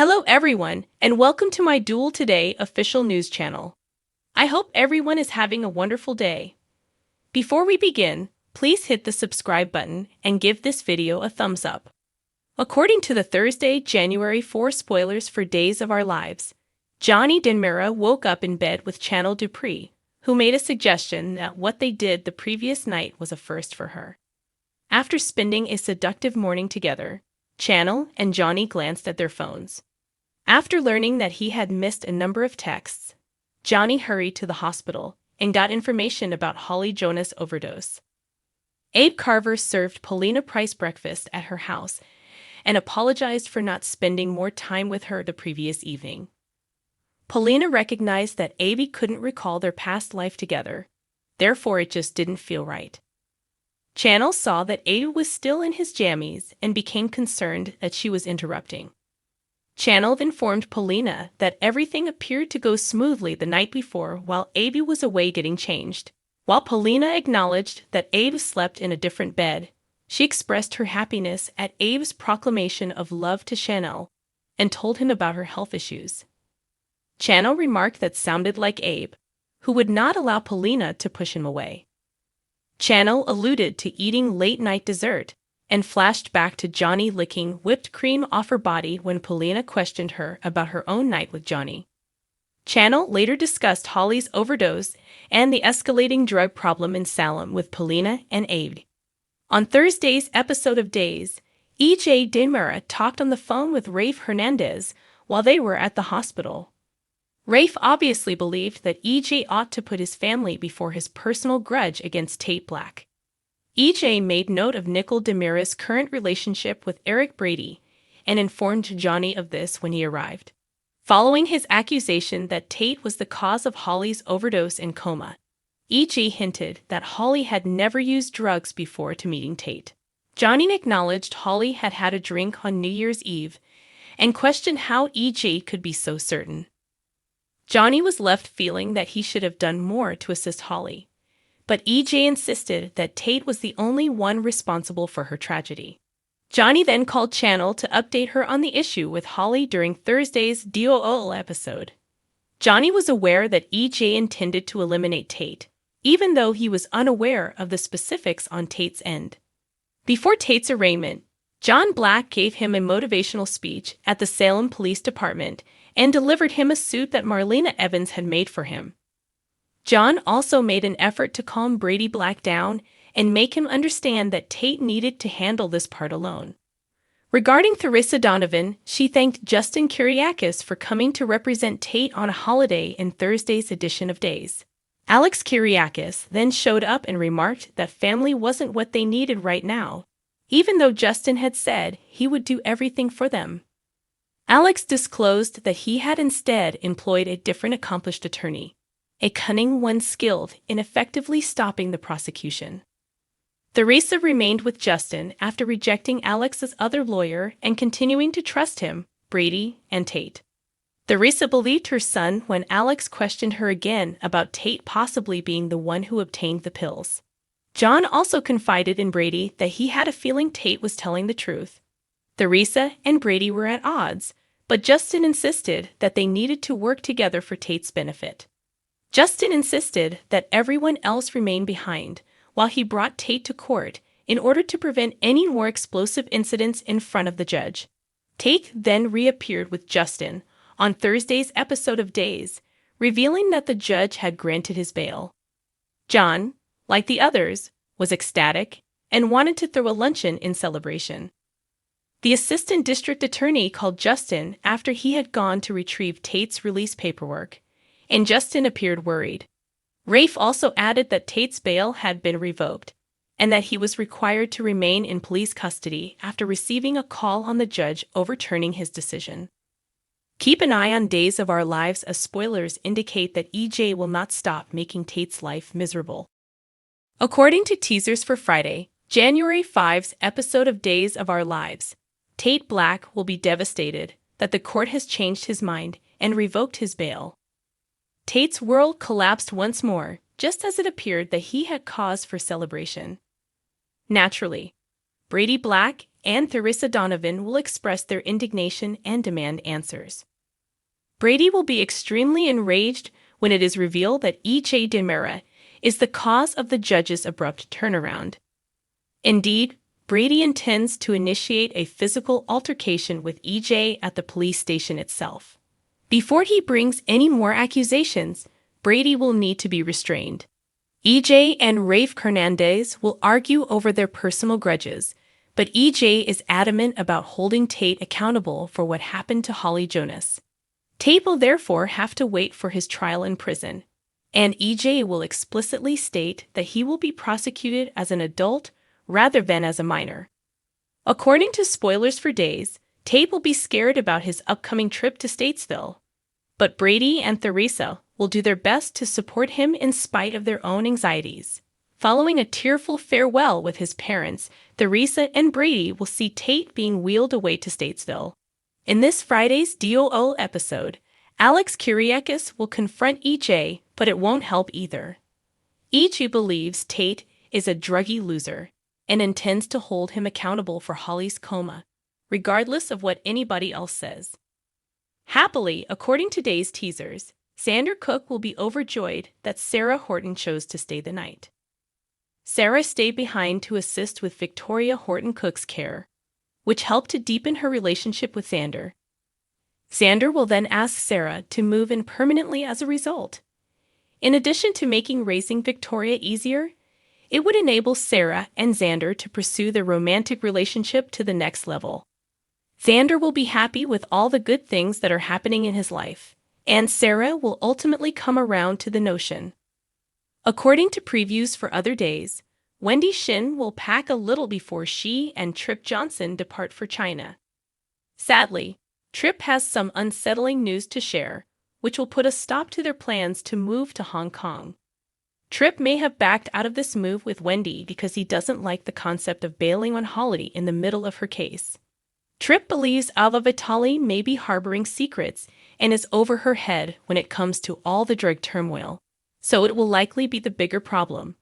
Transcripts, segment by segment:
Hello everyone, and welcome to my Duel Today official news channel. I hope everyone is having a wonderful day. Before we begin, please hit the subscribe button and give this video a thumbs up. According to the Thursday, January 4 spoilers for Days of Our Lives, Johnny Denmira woke up in bed with Chanel Dupree, who made a suggestion that what they did the previous night was a first for her. After spending a seductive morning together, Chanel and Johnny glanced at their phones. After learning that he had missed a number of texts, Johnny hurried to the hospital and got information about Holly Jonas' overdose. Abe Carver served Paulina Price breakfast at her house and apologized for not spending more time with her the previous evening. Paulina recognized that Abe couldn't recall their past life together, therefore it just didn't feel right. Chanel saw that Abe was still in his jammies and became concerned that she was interrupting. Chanel informed Paulina that everything appeared to go smoothly the night before while Abe was away getting changed. While Paulina acknowledged that Abe slept in a different bed, she expressed her happiness at Abe's proclamation of love to Chanel and told him about her health issues. Chanel remarked that sounded like Abe, who would not allow Paulina to push him away. Chanel alluded to eating late-night dessert and flashed back to Johnny licking whipped cream off her body when Paulina questioned her about her own night with Johnny. Chanel later discussed Holly's overdose and the escalating drug problem in Salem with Paulina and Abe. On Thursday's episode of Days, E.J. Denmira talked on the phone with Rafe Hernandez while they were at the hospital. Rafe obviously believed that E.J. ought to put his family before his personal grudge against Tate Black. E.J. made note of Nicole Demira's current relationship with Eric Brady and informed Johnny of this when he arrived. Following his accusation that Tate was the cause of Holly's overdose and coma, E.J. hinted that Holly had never used drugs before to meeting Tate. Johnny acknowledged Holly had had a drink on New Year's Eve and questioned how E.J. could be so certain. Johnny was left feeling that he should have done more to assist Holly, but E.J. insisted that Tate was the only one responsible for her tragedy. Johnny then called Chanel to update her on the issue with Holly during Thursday's DOL episode. Johnny was aware that E.J. intended to eliminate Tate, even though he was unaware of the specifics on Tate's end. Before Tate's arraignment, John Black gave him a motivational speech at the Salem Police Department and delivered him a suit that Marlena Evans had made for him. John also made an effort to calm Brady Black down and make him understand that Tate needed to handle this part alone. Regarding Theresa Donovan, she thanked Justin Kyriakis for coming to represent Tate on a holiday in Thursday's edition of Days. Alex Kyriakis then showed up and remarked that family wasn't what they needed right now, even though Justin had said he would do everything for them. Alex disclosed that he had instead employed a different accomplished attorney, a cunning one skilled in effectively stopping the prosecution. Theresa remained with Justin after rejecting Alex's other lawyer and continuing to trust him, Brady, and Tate. Theresa believed her son when Alex questioned her again about Tate possibly being the one who obtained the pills. John also confided in Brady that he had a feeling Tate was telling the truth. Theresa and Brady were at odds, but Justin insisted that they needed to work together for Tate's benefit. Justin insisted that everyone else remain behind while he brought Tate to court in order to prevent any more explosive incidents in front of the judge. Tate then reappeared with Justin on Thursday's episode of Days, revealing that the judge had granted his bail. John, like the others, was ecstatic and wanted to throw a luncheon in celebration. The assistant district attorney called Justin after he had gone to retrieve Tate's release paperwork, and Justin appeared worried. Rafe also added that Tate's bail had been revoked, and that he was required to remain in police custody after receiving a call on the judge overturning his decision. Keep an eye on Days of Our Lives as spoilers indicate that E.J. will not stop making Tate's life miserable. According to teasers for Friday, January 5's episode of Days of Our Lives, Tate Black will be devastated that the court has changed his mind and revoked his bail. Tate's world collapsed once more, just as it appeared that he had cause for celebration. Naturally, Brady Black and Theresa Donovan will express their indignation and demand answers. Brady will be extremely enraged when it is revealed that E.J. DeMera is the cause of the judge's abrupt turnaround. Indeed, Brady intends to initiate a physical altercation with E.J. at the police station itself. Before he brings any more accusations, Brady will need to be restrained. E.J. and Rafe Hernandez will argue over their personal grudges, but E.J. is adamant about holding Tate accountable for what happened to Holly Jonas. Tate will therefore have to wait for his trial in prison, and E.J. will explicitly state that he will be prosecuted as an adult rather than as a minor. According to Spoilers for Days, Tate will be scared about his upcoming trip to Statesville, but Brady and Theresa will do their best to support him in spite of their own anxieties. Following a tearful farewell with his parents, Theresa and Brady will see Tate being wheeled away to Statesville. In this Friday's DOO episode, Alex Kyriakis will confront E.J., but it won't help either. E.J. believes Tate is a druggy loser and intends to hold him accountable for Holly's coma, regardless of what anybody else says. Happily, according to Day's teasers, Xander Cook will be overjoyed that Sarah Horton chose to stay the night. Sarah stayed behind to assist with Victoria Horton Cook's care, which helped to deepen her relationship with Xander. Xander will then ask Sarah to move in permanently as a result. In addition to making raising Victoria easier, it would enable Sarah and Xander to pursue their romantic relationship to the next level. Xander will be happy with all the good things that are happening in his life, and Sarah will ultimately come around to the notion. According to previews for other days, Wendy Shin will pack a little before she and Trip Johnson depart for China. Sadly, Trip has some unsettling news to share, which will put a stop to their plans to move to Hong Kong. Trip may have backed out of this move with Wendy because he doesn't like the concept of bailing on Holly in the middle of her case. Trip believes Ava Vitali may be harboring secrets and is over her head when it comes to all the drug turmoil, so it will likely be the bigger problem.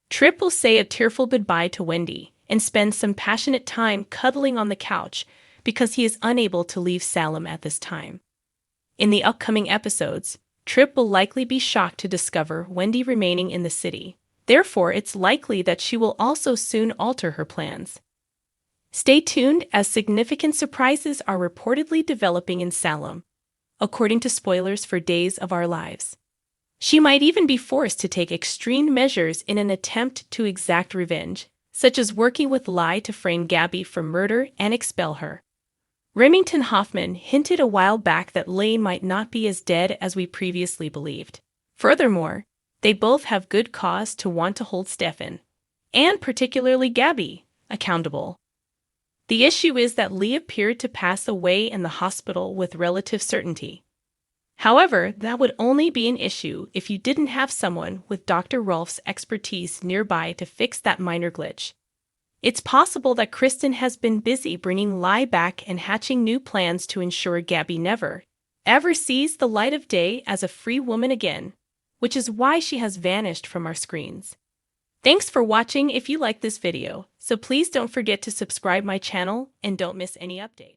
Trip will say a tearful goodbye to Wendy and spend some passionate time cuddling on the couch because he is unable to leave Salem at this time. In the upcoming episodes, Trip will likely be shocked to discover Wendy remaining in the city. Therefore, it's likely that she will also soon alter her plans. Stay tuned as significant surprises are reportedly developing in Salem, according to Spoilers for Days of Our Lives. She might even be forced to take extreme measures in an attempt to exact revenge, such as working with Lai to frame Gabby for murder and expel her. Remington Hoffman hinted a while back that Lai might not be as dead as we previously believed. Furthermore, they both have good cause to want to hold Stefan, and particularly Gabby, accountable. The issue is that Lee appeared to pass away in the hospital with relative certainty. However, that would only be an issue if you didn't have someone with Dr. Rolf's expertise nearby to fix that minor glitch. It's possible that Kristen has been busy bringing Lai back and hatching new plans to ensure Gabby never, ever sees the light of day as a free woman again, which is why she has vanished from our screens. Thanks for watching if you like this video, so please don't forget to subscribe my channel and don't miss any update.